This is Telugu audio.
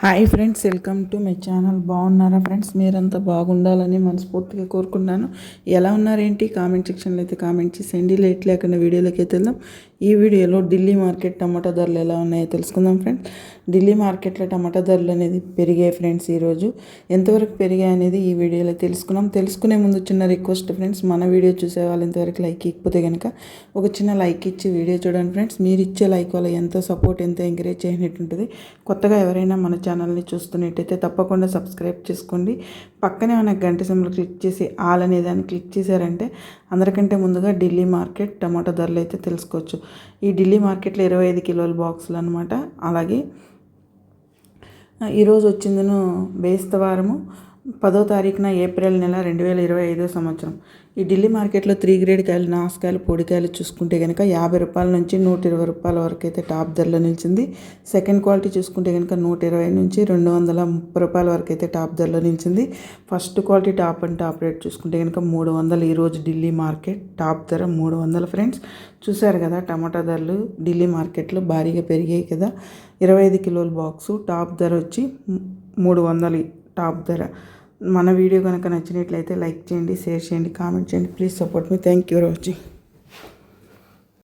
Hi friends, welcome to my channel. బాగున్నారా ఫ్రెండ్స్? మీరంతా బాగుండాలని మనస్ఫూర్తిగా కోరుకున్నాను. ఎలా ఉన్నారేంటి? కామెంట్ సెక్షన్లో అయితే కామెంట్ చేసేయండి. లేట్ లేకుండా వీడియోలోకి అయితే వెళ్దాం. ఈ వీడియోలో ఢిల్లీ మార్కెట్ టమాటా ధరలు ఎలా ఉన్నాయో తెలుసుకుందాం ఫ్రెండ్స్. ఢిల్లీ మార్కెట్లో టమాటా ధరలు అనేది పెరిగాయి ఫ్రెండ్స్. ఈరోజు ఎంతవరకు పెరిగాయి అనేది ఈ వీడియోలో తెలుసుకున్నాం. తెలుసుకునే ముందు చిన్న రిక్వెస్ట్ ఫ్రెండ్స్, మన వీడియో చూసే వాళ్ళు ఇంతవరకు లైక్ ఇకపోతే కనుక ఒక చిన్న లైక్ ఇచ్చి వీడియో చూడండి ఫ్రెండ్స్. మీరు ఇచ్చే లైక్ వల్ల ఎంతో సపోర్ట్, ఎంతో ఎంకరేజ్ చేయనట్టు ఉంటుంది. కొత్తగా ఎవరైనా మన ఛానల్ని చూస్తున్నట్టయితే తప్పకుండా సబ్స్క్రైబ్ చేసుకోండి. పక్కనే ఉన్న గంట సింబల్ క్లిక్ చేసి ఆల్ అనే దాన్ని క్లిక్ చేశారంటే అందరికంటే ముందుగా ఢిల్లీ మార్కెట్ టమాటా ధరలు అయితే తెలుసుకోవచ్చు. ఈ ఢిల్లీ మార్కెట్లో 25 కిలోల బాక్సులు అనమాట. అలాగే ఈరోజు వచ్చిందను బేస్తవారము 10వ తారీఖున ఏప్రిల్ నెల 2025 సంవత్సరం. ఈ ఢిల్లీ మార్కెట్లో 3 గ్రేడ్ కాయలు, నాసుకాయలు, పొడికాయలు చూసుకుంటే కనుక 50 రూపాయల నుంచి 120 రూపాయల వరకు అయితే టాప్ ధరలో నిలిచింది. సెకండ్ క్వాలిటీ చూసుకుంటే కనుక 120 నుంచి 230 రూపాయల వరకు అయితే టాప్ ధరలో నిలిచింది. First quality top and top rate చూసుకుంటే కనుక 300. ఈరోజు ఢిల్లీ మార్కెట్ టాప్ ధర 300 ఫ్రెండ్స్. చూశారు కదా, టమాటా ధరలు ఢిల్లీ మార్కెట్లో భారీగా పెరిగాయి కదా. 25 కిలోల బాక్సు టాప్ ధర వచ్చి 300 టాప్ ధర. మన వీడియో కనుక నచ్చినట్లయితే లైక్ చేయండి, షేర్ చేయండి, కామెంట్ చేయండి. Please support me. Thank you for watching.